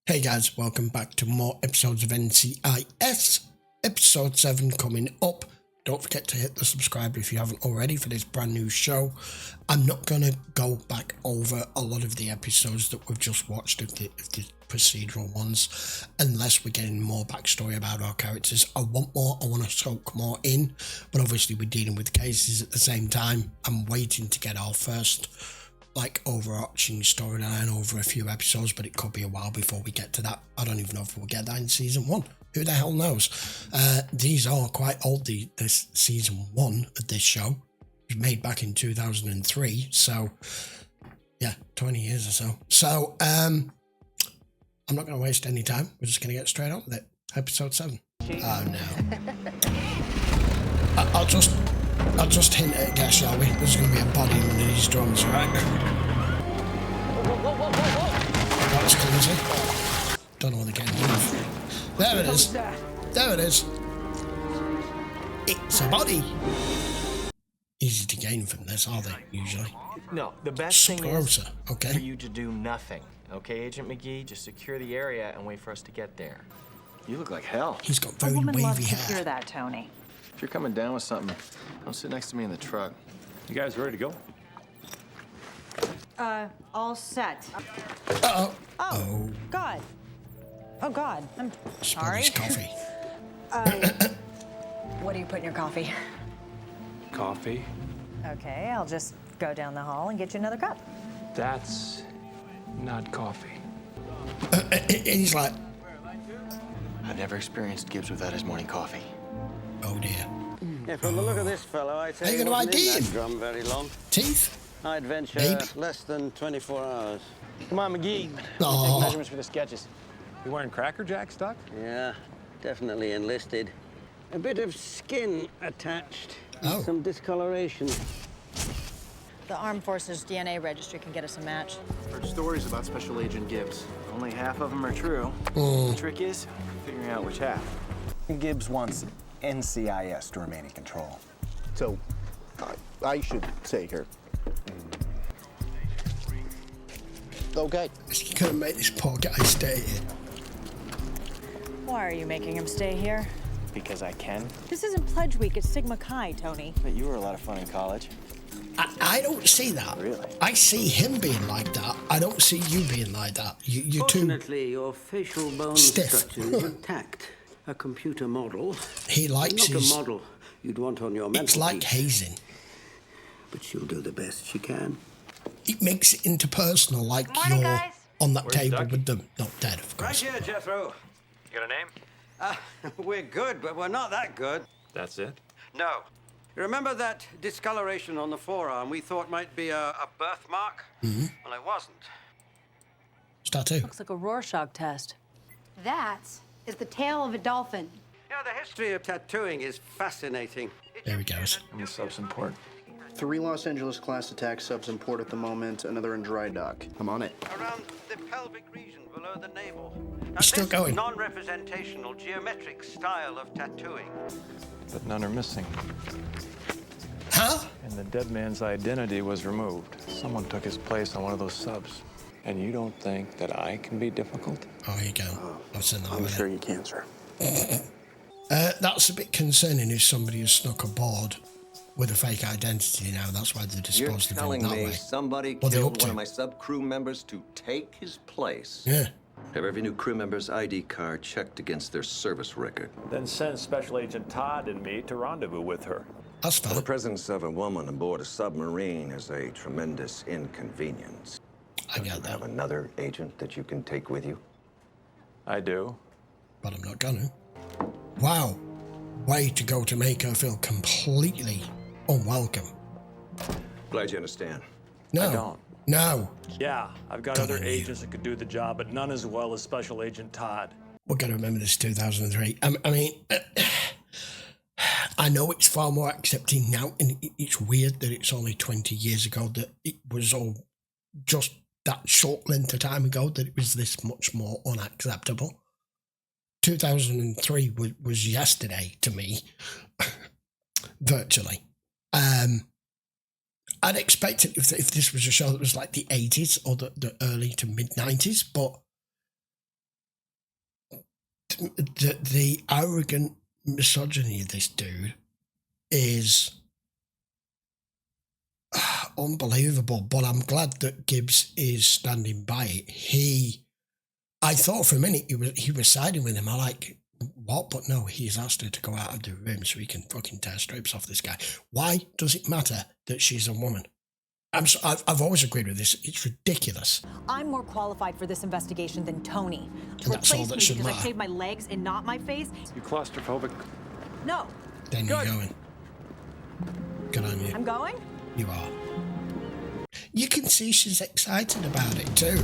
Hey guys, welcome back to more episodes of NCIS. Episode 7 coming up. Don't forget to hit the subscribe if you haven't already for this brand new show. I'm not going to go back over a lot of the episodes that we've just watched of the procedural ones, unless we're getting more backstory about our characters. I want more, I want to soak more in, but obviously we're dealing with cases at the same time. I'm waiting to get our first overarching storyline over a few episodes, but it could be a while before we get to that. I don't even know if we'll get that in season 1. Who the hell knows? These are quite old. This season 1 of this show was made back in 2003, so yeah, 20 years or so. So I'm not going to waste any time. We're just going to get straight on with it. Episode 7. Oh no. I'll just hint at it, guys, shall we? There's going to be a body under these drums, right? That was clumsy. Don't know what they're getting off. There it is. There it is. It's a body. Easy to gain from this, are they, usually? No, the best Sub thing Rosa, is okay. for you to do nothing. Okay, Agent McGee, just secure the area and wait for us to get there. You look like hell. He's got very woman wavy loves hair. to hear that, Tony. If you're coming down with something, don't sit next to me in the truck. You guys ready to go? All set. Uh-oh. Oh, God. Oh, God. I'm sorry. His coffee. What do you put in your coffee? Coffee? Okay, I'll just go down the hall and get you another cup. That's not coffee. He's like, I've never experienced Gibbs without his morning coffee. oh dear. Yeah, from the look of this fellow, I'd say Are you he gonna wasn't ID in him? that drum very long. Teeth? I'd venture Maybe. less than 24 hours. Come on, McGee. Oh. Take measurements for the sketches. You wearing Cracker Jack stuff? Yeah, definitely enlisted. A bit of skin attached. Oh. Some discoloration. The Armed Forces DNA registry can get us a match. Heard stories about Special Agent Gibbs. Only half of them are true. Oh. The trick is figuring out which half. Gibbs wants NCIS to remain in control. So, I should stay here. Okay. You couldn't make this poor guy stay here. Why are you making him stay here? Because I can. This isn't Pledge Week, it's Sigma Chi, Tony. But you were a lot of fun in college. I don't see that. Really? I see him being like that. I don't see you being like that. You're too... Fortunately, your facial bone stiff. structure is intact. A computer model. He likes Not his... a model you'd want on your mental It's like hazing. But she'll do the best she can. It makes it interpersonal, like Morning, you're guys. on that Where's table Ducky? with them. Not dead, of Right course. here, Jethro. You got a name? We're good, but we're not that good. That's it? No. You remember that discoloration on the forearm we thought might be a birthmark? Mm-hmm. Well, it wasn't. It's tattoo. Looks like a Rorschach test. That is the tail of a dolphin. Yeah, the history of tattooing is fascinating. There he goes. And the sub's import. 3 Los Angeles class attack subs in port at the moment, another in dry dock. I'm on it. Around the pelvic region below the navel. Now, He's still this going. non-representational geometric style of tattooing. But none are missing. Huh? And the dead man's identity was removed. Someone took his place on one of those subs. And you don't think that I can be difficult? Oh, here you go. What's in I'm there? sure you can, sir. That's a bit concerning if somebody has snuck aboard with a fake identity now. That's why they're You're disposed of him telling that me way. somebody What are they up killed to? one of my sub-crew members to take his place? Yeah. Have every new crew member's ID card checked against their service record. Then send Special Agent Todd and me to rendezvous with her. That's The fine. presence of a woman aboard a submarine is a tremendous inconvenience. I get You have that. another agent that you can take with you? I do. But I'm not gonna. Wow. Way to go to make her feel completely unwelcome. Glad you understand. No. I don't. No. Yeah, I've got Good other on you. agents that could do the job, but none as well as Special Agent Todd. We're going to remember this 2003. I mean, I know it's far more accepting now, and it's weird that it's only 20 years ago that it was all just that short length of time ago that it was this much more unacceptable. 2003 was yesterday to me, virtually. I'd expect it if this was a show that was like the 80s or the early to mid 90s, but the arrogant misogyny of this dude is unbelievable, but I'm glad that Gibbs is standing by it. I thought for a minute he was siding with him. I like, what? But no, he's asked her to go out of the room so he can fucking tear strips off this guy. Why does it matter that she's a woman? I've always agreed with this. It's ridiculous. I'm more qualified for this investigation than Tony. And that's all that should because matter. I shaved my legs and not my face. You claustrophobic? No. Then you're going. Good on you. I'm going? You are. You can see she's excited about it too.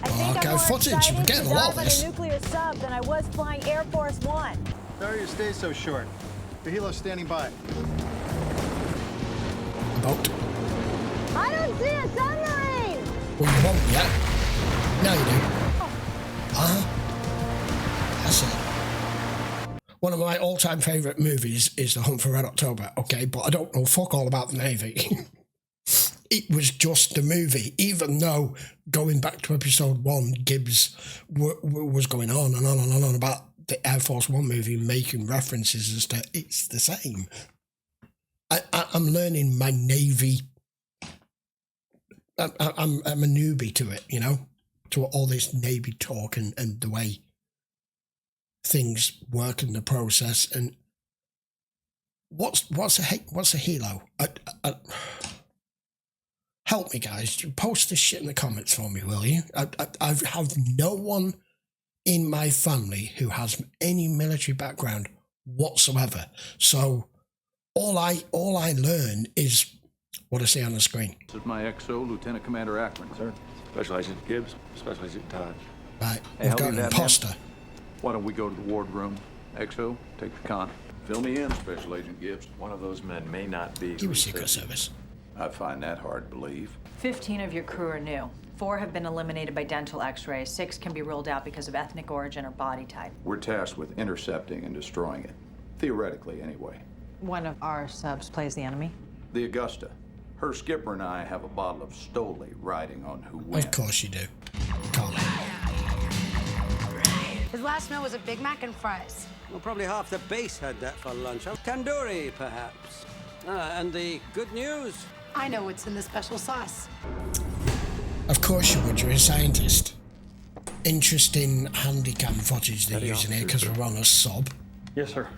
Archive footage. We're getting a lot of this. A nuclear sub than I was flying Air Force One. Sorry to stay so short. The helo's standing by. Boat. I don't see a submarine! Well, you won't yet. Now you do. That's it. One of my all-time favourite movies is The Hunt for Red October, okay? But I don't know fuck all about the Navy. It was just a movie, even though going back to episode 1, Gibbs was going on and on and on about the Air Force One movie, making references as to it's the same. I'm learning my Navy. I'm a newbie to it, you know, to all this Navy talk and the way things work in the process. And what's a helo? Help me, guys. Post this shit in the comments for me, will you? I have no one in my family who has any military background whatsoever. So all I learn is what I see on the screen. This is my XO, Lieutenant Commander Ackman, sir. Special Agent Gibbs, Special Agent Todd. Right, Hey, we've got an imposter. Why don't we go to the wardroom? XO, take the con. Fill me in, Special Agent Gibbs. One of those men may not be. He was Secret Service. I find that hard to believe. 15 of your crew are new. 4 have been eliminated by dental x-rays. 6 can be ruled out because of ethnic origin or body type. We're tasked with intercepting and destroying it. Theoretically, anyway. One of our subs plays the enemy. The Augusta. Her skipper and I have a bottle of Stoli riding on who wins. Of course you do. Can't. His last meal was a Big Mac and fries. Well, probably half the base had that for lunch. Tandoori, perhaps. And the good news? I know what's in the special sauce. Of course you would. You're a scientist. Interesting handycam footage they're using here because we're on a sub. Yes, sir.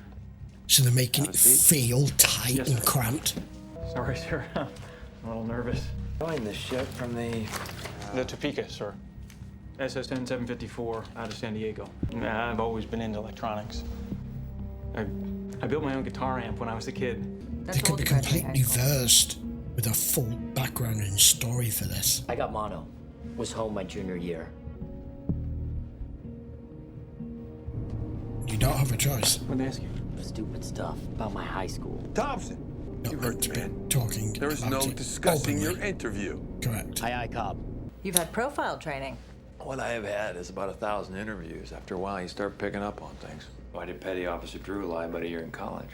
So they're making it feel tight and cramped. Sorry, sir. I'm a little nervous. Join the ship from the Topeka, sir. SSN 754 out of San Diego. I've always been into electronics. I built my own guitar amp when I was a kid. They could be completely versed with a full background and story for this. I got mono. Was home my junior year. You don't have a choice. Let me ask you. Stupid stuff about my high school. Thompson. You heard to be talking. There is no discussing your interview. Correct. Aye, Cobb. You've had profile training. What I have had is about 1,000 interviews. After a while, you start picking up on things. Why did Petty Officer Drew lie about a year in college?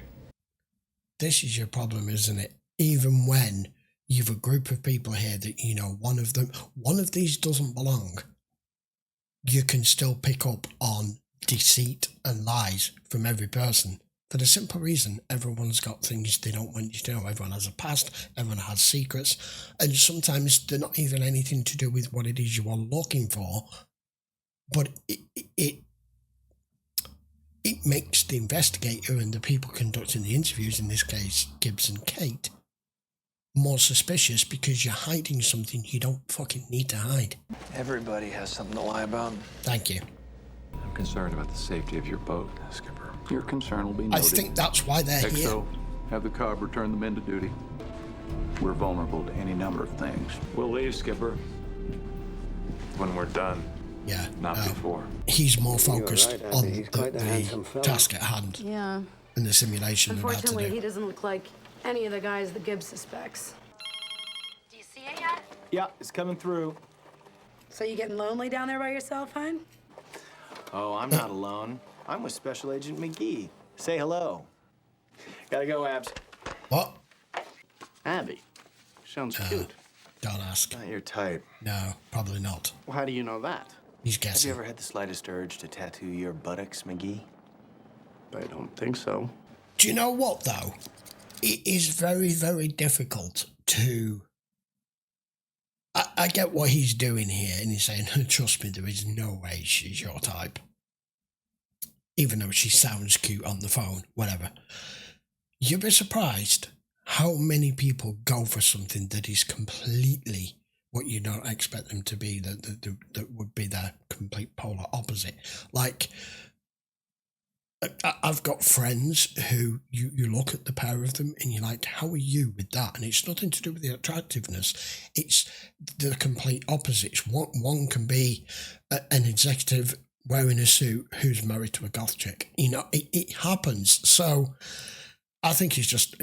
This is your problem, isn't it? Even when you've a group of people here that, you know, one of these doesn't belong, you can still pick up on deceit and lies from every person for the simple reason everyone's got things they don't want you to know. Everyone has a past, everyone has secrets, and sometimes they're not even anything to do with what it is you are looking for, but it makes the investigator and the people conducting the interviews, in this case Gibbs and Kate, more suspicious because you're hiding something you don't fucking need to hide. Everybody has something to lie about. Thank you. I'm concerned about the safety of your boat, Skipper. Your concern will be I noted. think that's why they're here. XO, have the Cobb return the men to duty. We're vulnerable to any number of things. We'll leave, Skipper. When we're done. Yeah. Not before. He's more focused right, on He's quite a handsome the fella. task at hand Yeah. and the simulation they're about to Unfortunately, he do. doesn't look like any of the guys that Gibbs suspects. Do you see it yet? Yeah, it's coming through. So you getting lonely down there by yourself, hon? Oh, I'm not alone. I'm with Special Agent McGee. Say hello. Gotta go, Abs. What? Abby. Sounds cute. Don't ask. Not your type. No, probably not. Well, how do you know that? He's guessing. Have you ever had the slightest urge to tattoo your buttocks, McGee? I don't think so. Do you know what, though? It is very, very difficult to... I get what he's doing here, and he's saying, trust me, there is no way she's your type. Even though she sounds cute on the phone, whatever. You'd be surprised how many people go for something that is completely what you don't expect them to be, that would be their complete polar opposite. Like, I've got friends who you look at the pair of them and you're like, how are you with that? And it's nothing to do with the attractiveness. It's the complete opposites. One can be an executive wearing a suit who's married to a goth chick. You know, it happens. So I think he's just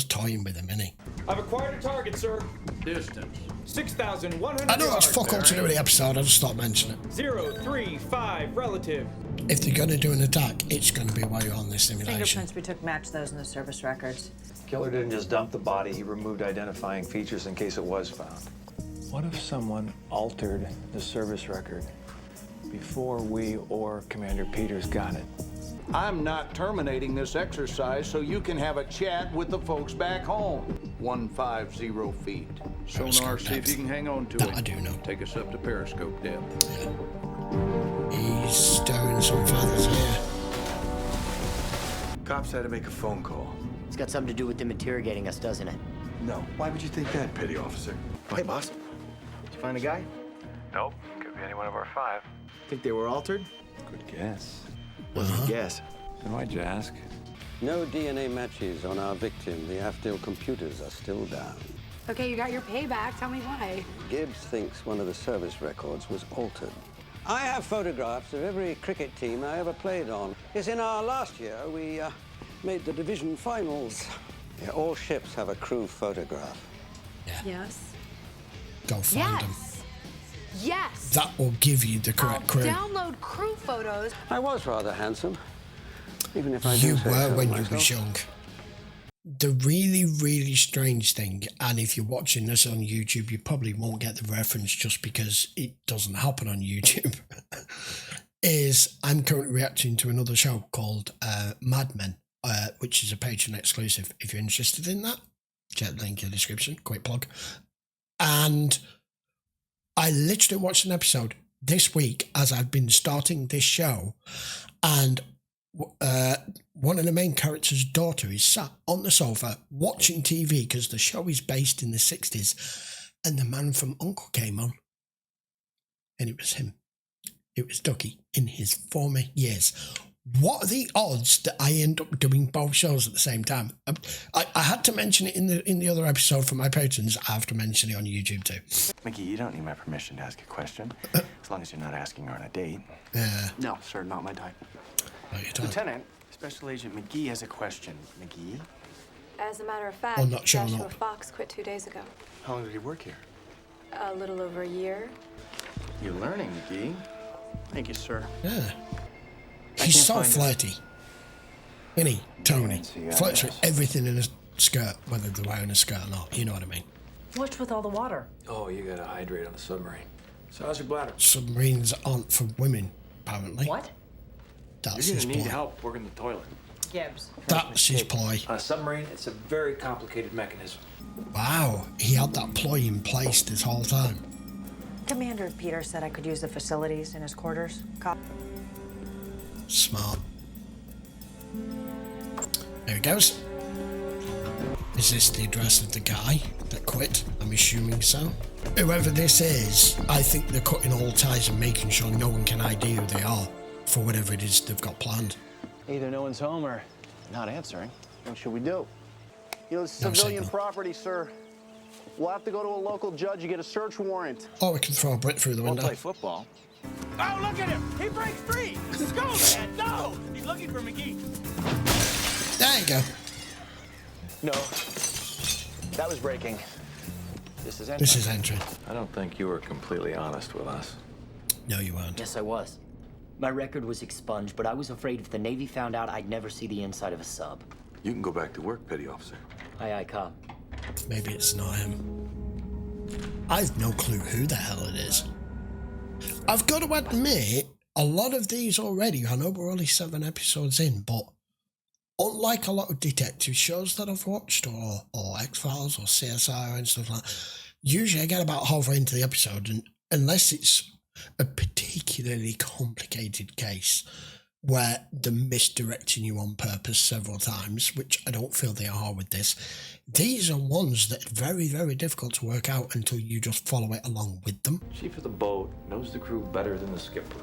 toying with him, isn't he? I've acquired a target, sir. Distance. 6,100 I know that's yards. fuck all to do with the episode. I just thought mention it. 035 relative. If they're going to do an attack, it's going to be while you're on this simulation. Fingerprints we took match those in the service records. Killer didn't just dump the body, he removed identifying features in case it was found. What if someone altered the service record before we or Commander Peters got it? I'm not terminating this exercise so you can have a chat with the folks back home. 150 feet. Sonar, see if you can hang on to it. I do know. Take us up to periscope depth. Yeah. He's stirring some feathers here. Cops had to make a phone call. It's got something to do with them interrogating us, doesn't it? No. Why would you think that, petty officer? Hey, boss. Did you find a guy? Nope. Could be any one of our 5. Think they were altered? Good guess. What's the guess? Then why'd you ask? No DNA matches on our victim. The Avdil computers are still down. Okay, you got your payback. Tell me why. Gibbs thinks one of the service records was altered. I have photographs of every cricket team I ever played on. Yes, in our last year, we made the division finals. Yeah, all ships have a crew photograph. Yeah. Yes. Go find them. Yes. That will give you the correct crew. Download crew photos. I was rather handsome, even if I do You say were so when you myself. was young. The really, really strange thing, and if you're watching this on YouTube, you probably won't get the reference just because it doesn't happen on YouTube, is I'm currently reacting to another show called Mad Men, which is a Patreon exclusive. If you're interested in that, check the link in the description, quick plug. And I literally watched an episode this week as I've been starting this show, and one of the main characters' daughter is sat on the sofa watching TV because the show is based in the 60s, and the man from Uncle came on, and it was him. It was Ducky in his former years. What are the odds that I end up doing both shows at the same time? I had to mention it in the other episode for my patrons. I have to mention it on YouTube too. Mickey, you don't need my permission to ask a question, as long as you're not asking her on a date. No, sir, not my type. Lieutenant, Special Agent McGee has a question. McGee? As a matter of fact, Oh, not showing Joshua up. Fox quit 2 days ago. How long did he work here? A little over a year. You're learning, McGee. Thank you, sir. Yeah. I He's can't so find it. flirty. Isn't he, Tony? NCIS. Flirts with everything in a skirt, whether they're wearing a skirt or not. You know what I mean? What's with all the water? Oh, you gotta hydrate on the submarine. So how's your bladder? Submarines aren't for women, apparently. What? That's You're his gonna need ploy. help working the toilet. Gibbs. That's his ploy. On a submarine, it's a very complicated mechanism. Wow, he had that ploy in place this whole time. Commander Peters said I could use the facilities in his quarters. Smart. There he goes. Is this the address of the guy that quit? I'm assuming so. Whoever this is, I think they're cutting all ties and making sure no one can ID who they are for whatever it is they've got planned. Either no one's home or not answering. What should we do? You know, this is No civilian signal. property, sir. We'll have to go to a local judge and get a search warrant. Or we can throw a brick through the We'll window. play football. Oh, look at him! He breaks free! Go, man! No! He's looking for McGee. There you go. No. That was breaking. This is This is entry. I don't think you were completely honest with us. No, you weren't. Yes, I was. My record was expunged, but I was afraid if the Navy found out, I'd never see the inside of a sub. You can go back to work, petty officer. Aye, aye, Cop. Maybe it's not him. I've no clue who the hell it is. I've got to admit, a lot of these already, I know we're only 7 episodes in, but unlike a lot of detective shows that I've watched, or X-Files or CSI and stuff like that, usually I get about halfway into the episode, and unless it's a particularly complicated case where they're misdirecting you on purpose several times, which I don't feel they are with this, these are ones that are very, very difficult to work out until you just follow it along with them. Chief of the boat knows the crew better than the skipper.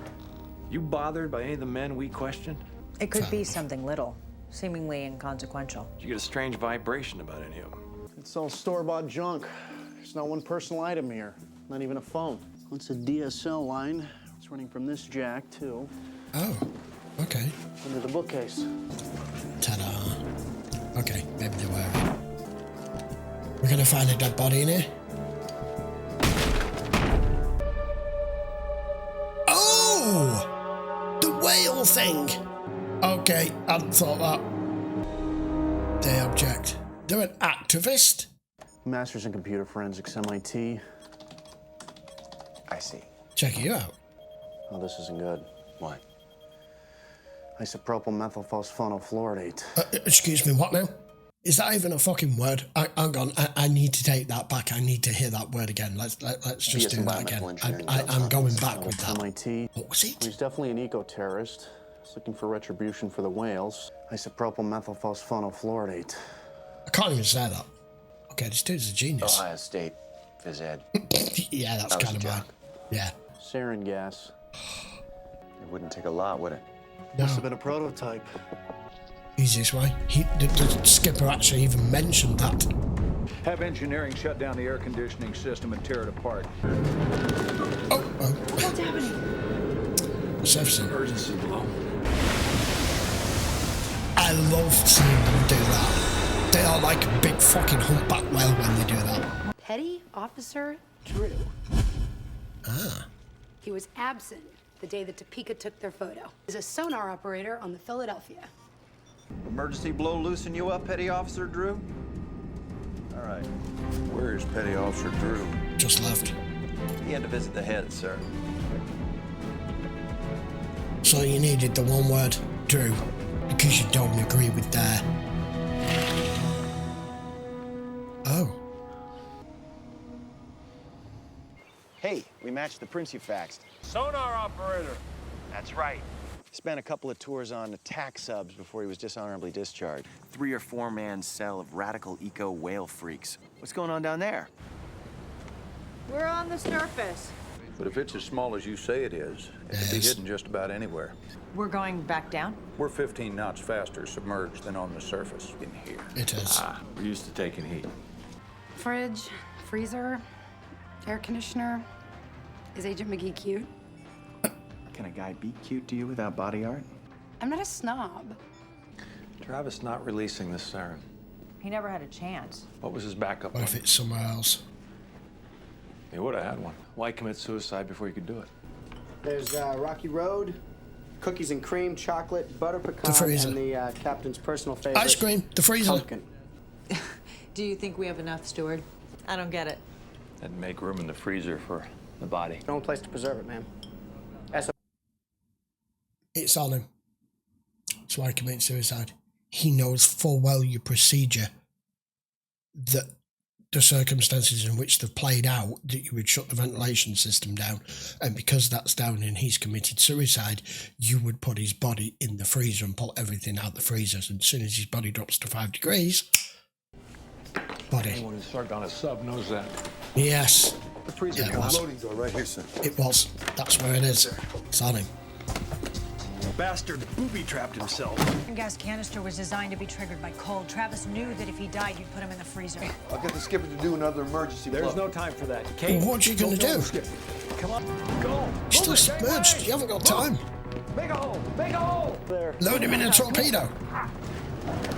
You bothered by any of the men we questioned? It could be something little, seemingly inconsequential. Did you get a strange vibration about any of them? It's all store-bought junk. There's not one personal item here, not even a phone. It's a DSL line. It's running from this jack, too. Oh, okay. Under the bookcase. Ta-da. Okay, maybe they were. We're gonna find a dead body in here. Oh! The whale thing! Okay, I hadn't thought that. They object. They're an activist? Master's in computer forensics, MIT. I see. Check you out. Oh, this isn't good. What? Isopropyl methylphosphonofluoridate. Excuse me, what now? Is that even a fucking word? Hang on, I need to take that back. I need to hear that word again. Let's just do that again. I'm going back with that. MIT. What was it? He's definitely an eco-terrorist. He's looking for retribution for the whales. Isopropyl methylphosphonofluoridate. I can't even say that. Okay, this dude's a genius. Ohio State, phys ed. Yeah, that's kind of mine. Yeah. Sarin gas. It wouldn't take a lot, would it? No. Must have been a prototype. Easiest way. The skipper actually even mentioned that. Have engineering shut down the air conditioning system and tear it apart. Oh. What's happening? Surfacing. Emergency blow. I love seeing them do that. They are like a big fucking humpback whale when they do that. Petty Officer Drew. Ah. He was absent the day that Topeka took their photo. He's a sonar operator on the Philadelphia. Emergency blow loosen you up, Petty Officer Drew? All right. Where is Petty Officer Drew? Just left. He had to visit the head, sir. So you needed the one word, Drew, because you don't agree with their... Oh. Hey, we matched the prints you faxed. Sonar operator. That's right. Spent a couple of tours on attack subs before he was dishonorably discharged. 3 or 4 man cell of radical eco whale freaks. What's going on down there? We're on the surface. But if it's as small as you say it is, it can be hidden just about anywhere. We're going back down? We're 15 knots faster submerged than on the surface in here. It is. We're used to taking heat. Fridge, freezer, air conditioner. Is Agent McGee cute? Can a guy be cute to you without body art? I'm not a snob. Travis not releasing the siren. He never had a chance. What was his backup? What if it's somewhere else? He would have had one. Why commit suicide before you could do it? There's Rocky Road, cookies and cream, chocolate, butter The pecan, freezer. and the captain's personal favorite. Ice cream, the freezer. Pumpkin. Do you think we have enough, Steward? I don't get it. And make room in the freezer for the body. No place to preserve it, man. It's on him. That's why he committed suicide. He knows full well your procedure, that the circumstances in which they've played out, that you would shut the ventilation system down, and because that's down and he's committed suicide, you would put his body in the freezer and pull everything out the freezer. And as soon as his body drops to 5 degrees, body. Anyone who served on a sub knows that. Yes. The freezer loading door right here, sir. It was. That's where it is. It's on him. Bastard booby-trapped himself. The gas canister was designed to be triggered by cold. Travis knew that if he died, you'd put him in the freezer. I'll get the skipper to do another emergency blow. There's no time for that. Kate, What are you going to do? come on, go. He's still submerged. You haven't got time. Make a hole. Make a hole. There. Load him in a torpedo.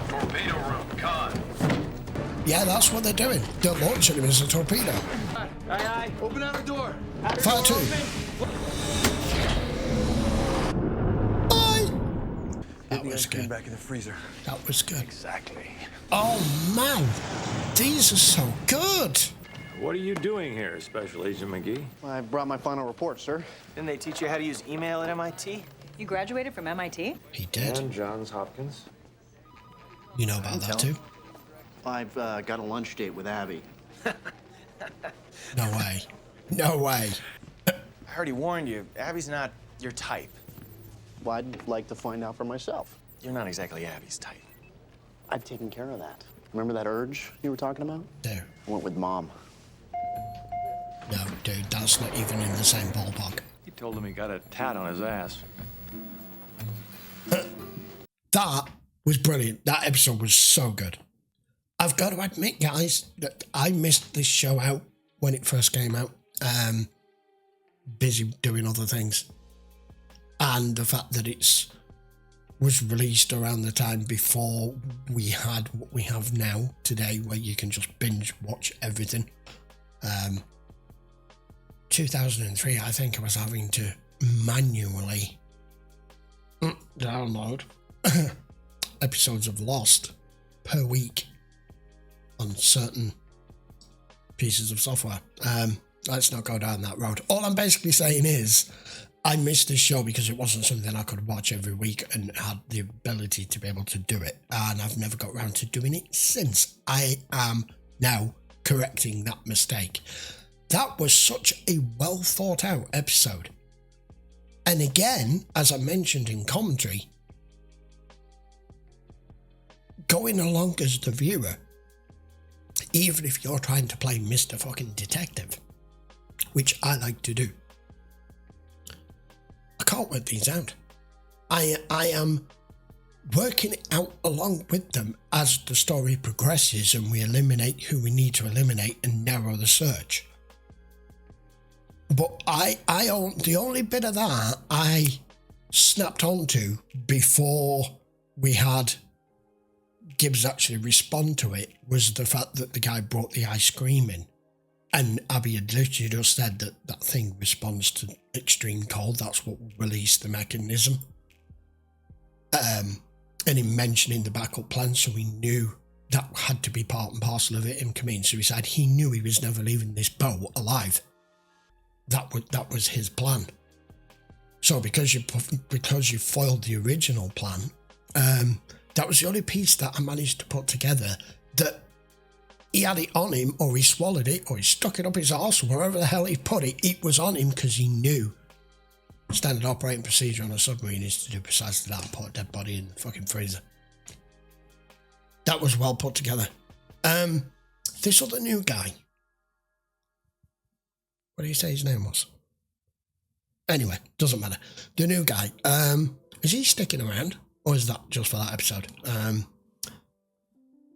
Torpedo room, con. Yeah, that's what they're doing. They're launching him as a torpedo. Aye. Open out the door. Fire 2. That was good. Back in the freezer. That was good. Exactly. Oh man, these are so good. What are you doing here, Special Agent McGee? I brought my final report, sir. Didn't they teach you how to use email at MIT? You graduated from MIT? He did. And Johns Hopkins. You know about that too? I've got a lunch date with Abby. No way. No way. I heard he warned you. Abby's not your type. Well, I'd like to find out for myself. You're not exactly Abby's type. I've taken care of that. Remember that urge you were talking about? No. I went with Mom. No, dude, that's not even in the same ballpark. He told him he got a tat on his ass. That was brilliant. That episode was so good. I've got to admit, guys, that I missed this show out when it first came out. Busy doing other things. And the fact that it was released around the time before we had what we have now today, where you can just binge watch everything. 2003, I think I was having to manually download episodes of Lost per week on certain pieces of software. Let's not go down that road. All I'm basically saying is I missed this show because it wasn't something I could watch every week and had the ability to be able to do it. And I've never got around to doing it since. I am now correcting that mistake. That was such a well thought out episode. And again, as I mentioned in commentary, going along as the viewer, even if you're trying to play Mr. fucking Detective, which I like to do, I can't work these out. I am working it out along with them as the story progresses and we eliminate who we need to eliminate and narrow the search. But the only bit of that I snapped onto before we had Gibbs actually respond to it was the fact that the guy brought the ice cream in. And Abby had literally just said that that thing responds to extreme cold. That's what will release the mechanism. And him mentioning the backup plan, so we knew that had to be part and parcel of it. Him committing suicide. He knew he was never leaving this boat alive. That was his plan. So because you foiled the original plan, that was the only piece that I managed to put together, that he had it on him, or he swallowed it, or he stuck it up his arse, or wherever the hell he put it. It was on him because he knew standard operating procedure on a submarine is to do precisely that, put a dead body in the fucking freezer. That was well put together. This other new guy, what did he say his name was? Anyway, doesn't matter. The new guy, is he sticking around? Or is that just for that episode?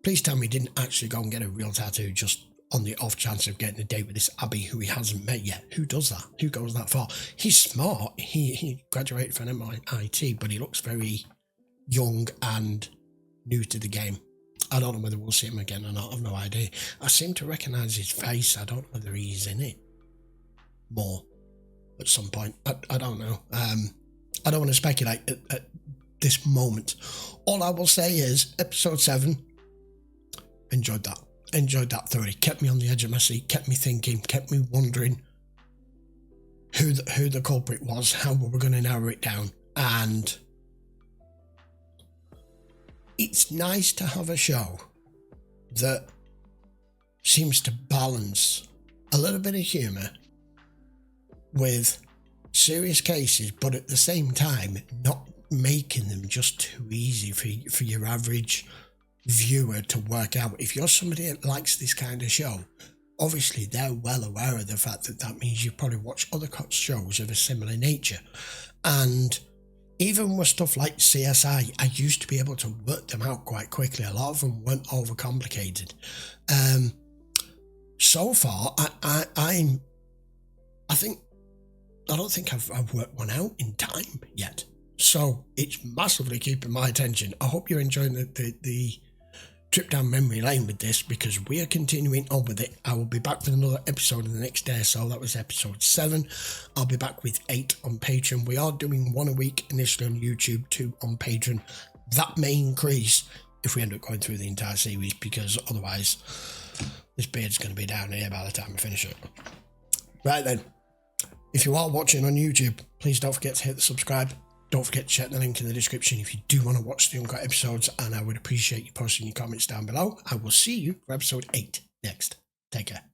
Please tell me he didn't actually go and get a real tattoo just on the off chance of getting a date with this Abby who he hasn't met yet. Who does that? Who goes that far? He's smart. He graduated from MIT, but he looks very young and new to the game. I don't know whether we'll see him again or not. I've no idea. I seem to recognise his face. I don't know whether he's in it more at some point. I don't know. I don't want to speculate at this moment. All I will say is episode 7, enjoyed that thoroughly. Kept me on the edge of my seat, kept me thinking, kept me wondering who the culprit was, how we were going to narrow it down. And it's nice to have a show that seems to balance a little bit of humour with serious cases, but at the same time not making them just too easy for your average viewer to work out. If you're somebody that likes this kind of show, obviously they're well aware of the fact that means you probably watch other shows of a similar nature. And even with stuff like CSI, I used to be able to work them out quite quickly. A lot of them weren't overcomplicated. So far, I don't think I've worked one out in time yet. So it's massively keeping my attention. I hope you're enjoying the trip down memory lane with this, because we are continuing on with it. I will be back with another episode in the next day or so. That was episode 7. I'll be back with 8 on Patreon. We are doing 1 a week initially on YouTube, 2 on Patreon. That may increase if we end up going through the entire series, because otherwise This beard's going to be down here by the time I finish it. Right then, if you are watching on YouTube, please don't forget to hit the subscribe. Don't forget to check the link in the description if you do want to watch the uncut episodes, and I would appreciate you posting your comments down below. I will see you for episode 8 next. Take care.